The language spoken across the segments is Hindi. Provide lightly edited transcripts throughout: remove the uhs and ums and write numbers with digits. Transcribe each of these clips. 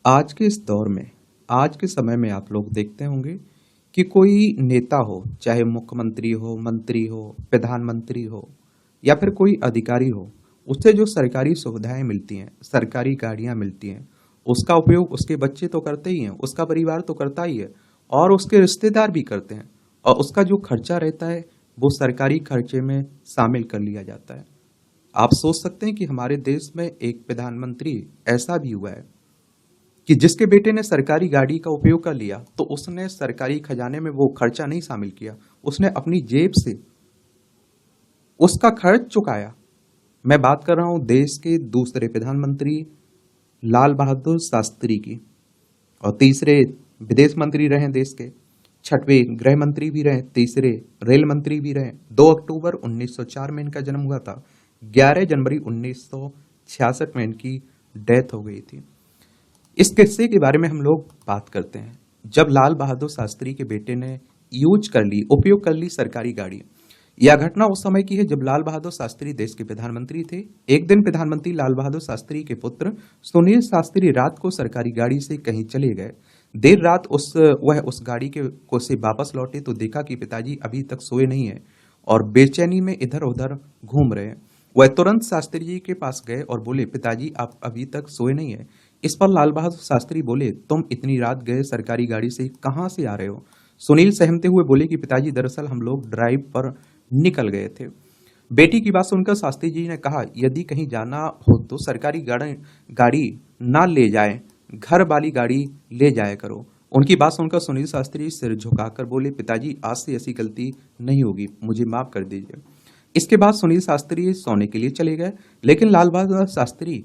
आज के इस दौर में, आज के समय में आप लोग देखते होंगे कि कोई नेता हो, चाहे मुख्यमंत्री हो, मंत्री हो, प्रधानमंत्री हो या फिर कोई अधिकारी हो, उससे जो सरकारी सुविधाएं मिलती हैं, सरकारी गाड़ियां मिलती हैं, उसका उपयोग उसके बच्चे तो करते ही हैं, उसका परिवार तो करता ही है और उसके रिश्तेदार भी करते हैं। और उसका जो खर्चा रहता है वो सरकारी खर्चे में शामिल कर लिया जाता है। आप सोच सकते हैं कि हमारे देश में एक प्रधानमंत्री ऐसा भी हुआ है कि जिसके बेटे ने सरकारी गाड़ी का उपयोग कर लिया तो उसने सरकारी खजाने में वो खर्चा नहीं शामिल किया, उसने अपनी जेब से उसका खर्च चुकाया। मैं बात कर रहा हूं देश के दूसरे प्रधानमंत्री लाल बहादुर शास्त्री की। और तीसरे विदेश मंत्री रहे देश के, छठवें गृह मंत्री भी रहे, तीसरे रेल मंत्री भी रहे। 2 अक्टूबर 1904 में इनका जन्म हुआ था, 11 जनवरी 1966 में इनकी डेथ हो गई थी। इस किस्से के बारे में हम लोग बात करते हैं। जब लाल बहादुर शास्त्री के बेटे ने उपयोग कर ली सरकारी गाड़ी। यह घटना उस समय की है जब लाल बहादुर शास्त्री देश के प्रधानमंत्री थे। एक दिन प्रधानमंत्री लाल बहादुर शास्त्री के पुत्र सुनील शास्त्री रात को सरकारी गाड़ी से कहीं चले गए। देर रात वह उस गाड़ी के को से वापस लौटे तो देखा कि पिताजी अभी तक सोए नहीं है और बेचैनी में इधर उधर घूम रहे हैं। वह तुरंत शास्त्री जी के पास गए और बोले, पिताजी आप अभी तक सोए नहीं है। इस पर लाल बहादुर शास्त्री बोले, तुम इतनी रात गए सरकारी गाड़ी से कहां से आ रहे हो? सुनील सहमते हुए बोले कि पिताजी दरअसल हम लोग ड्राइव पर निकल गए थे। बेटी की बात सुनकर शास्त्री जी ने कहा, यदि कहीं जाना हो तो सरकारी गाड़ी ना ले जाए, घर वाली गाड़ी ले जाया करो। उनकी बात सुनकर सुनील शास्त्री सिर झुकाकर बोले, पिताजी आज से ऐसी गलती नहीं होगी, मुझे माफ कर दीजिए। इसके बाद सुनील शास्त्री सोने के लिए चले गए, लेकिन लाल बहादुर शास्त्री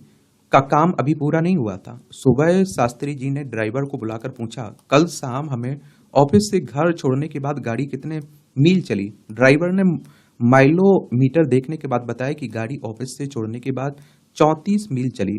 का काम अभी पूरा नहीं हुआ था। सुबह शास्त्री जी ने ड्राइवर को बुलाकर पूछा, कल शाम हमें ऑफिस से घर छोड़ने के बाद गाड़ी कितने मील चली? ड्राइवर ने माइलोमीटर देखने के बाद बताया कि गाड़ी ऑफिस से छोड़ने के बाद 34 मील चली।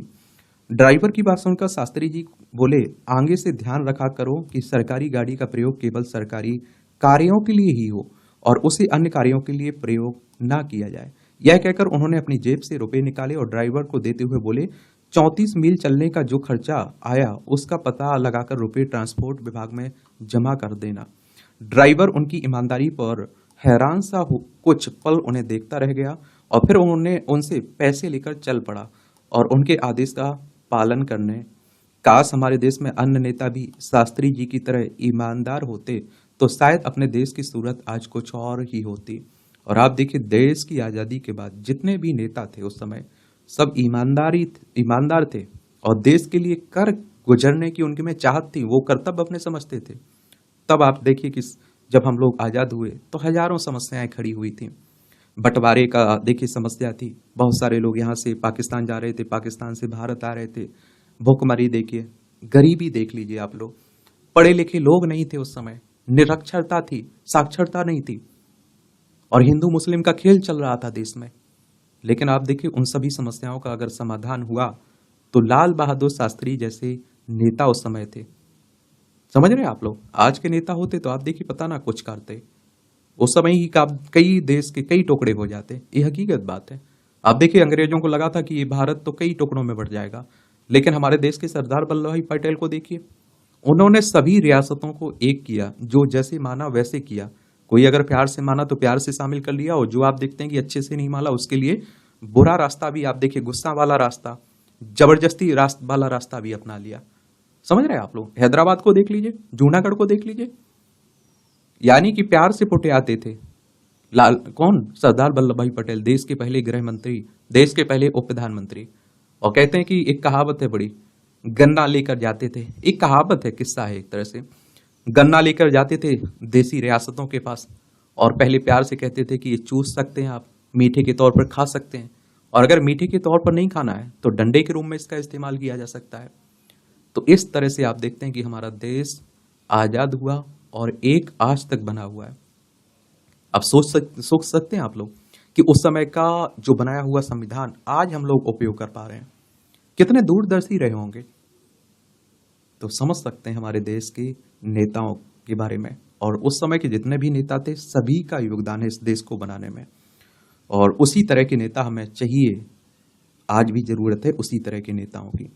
ड्राइवर की बात सुनकर शास्त्री जी बोले, आगे से ध्यान रखा करो कि सरकारी गाड़ी का प्रयोग केवल सरकारी कार्यों के लिए ही हो और उसे अन्य कार्यों के लिए प्रयोग ना किया जाए। यह कहकर उन्होंने अपनी जेब से रुपए निकाले और ड्राइवर को देते हुए बोले, 34 मील चलने का जो खर्चा आया उसका पता लगाकर रुपए ट्रांसपोर्ट विभाग में जमा कर देना। ड्राइवर उनकी ईमानदारी पर हैरान सा हो कुछ पल उन्हें देखता रह गया और फिर उन्होंने उनसे पैसे लेकर चल पड़ा और उनके आदेश का पालन करने। काश हमारे देश में अन्य नेता भी शास्त्री जी की तरह ईमानदार होते तो शायद अपने देश की सूरत आज कुछ और ही होती। और आप देखिए, देश की आजादी के बाद जितने भी नेता थे उस समय सब ईमानदार थे और देश के लिए कर गुजरने की उनके में चाहत थी, वो कर्तव्य अपने समझते थे। तब आप देखिए कि जब हम लोग आजाद हुए तो हजारों समस्याएं खड़ी हुई थी। बंटवारे का देखिए समस्या थी, बहुत सारे लोग यहाँ से पाकिस्तान जा रहे थे, पाकिस्तान से भारत आ रहे थे। भुखमरी देखिए, गरीबी देख लीजिए आप लोग। पढ़े लिखे लोग नहीं थे उस समय, निरक्षरता थी, साक्षरता नहीं थी और हिंदू मुस्लिम का खेल चल रहा था देश में। लेकिन आप देखिए, उन सभी समस्याओं का अगर समाधान हुआ तो लाल बहादुर शास्त्री जैसे नेता उस समय थे। समझ रहे हैं आप लोग? आज के नेता होते तो आप देखिए पता ना कुछ करते, उस समय ही कई देश के कई टुकड़े हो जाते। ये हकीकत बात है। आप देखिए, अंग्रेजों को लगा था कि ये भारत तो कई टुकड़ों में बढ़ जाएगा, लेकिन हमारे देश के सरदार वल्लभ भाई पटेल को देखिए, उन्होंने सभी रियासतों को एक किया, जो जैसे माना वैसे किया। कोई अगर प्यार से माना तो प्यार से शामिल कर लिया और जो आप देखते हैं कि अच्छे से नहीं माना उसके लिए बुरा रास्ता भी, आप देखिए गुस्सा वाला रास्ता, जबरदस्ती वाला रास्ता भी अपना लिया। समझ रहे हैं आप लोग? हैदराबाद को देख लीजिए, जूनागढ़ को देख लीजिए, यानी कि प्यार से पुटे आते थे। सरदार वल्लभ भाई पटेल, देश के पहले गृह मंत्री, देश के पहले उप प्रधानमंत्री। और कहते हैं कि एक कहावत है बड़ी, गन्ना लेकर जाते थे, एक कहावत है, किस्सा है एक तरह से। गन्ना लेकर जाते थे देसी रियासतों के पास और पहले प्यार से कहते थे कि ये चूस सकते हैं आप, मीठे के तौर पर खा सकते हैं, और अगर मीठे के तौर पर नहीं खाना है तो डंडे के रूप में इसका इस्तेमाल किया जा सकता है। तो इस तरह से आप देखते हैं कि हमारा देश आजाद हुआ और एक आज तक बना हुआ है। अब सोच सकते हैं आप लोग कि उस समय का जो बनाया हुआ संविधान आज हम लोग उपयोग कर पा रहे हैं, कितने दूरदर्शी रहे होंगे। तो समझ सकते हैं हमारे देश के नेताओं के बारे में, और उस समय के जितने भी नेता थे सभी का योगदान है इस देश को बनाने में। और उसी तरह के नेता हमें चाहिए, आज भी जरूरत है उसी तरह के नेताओं की।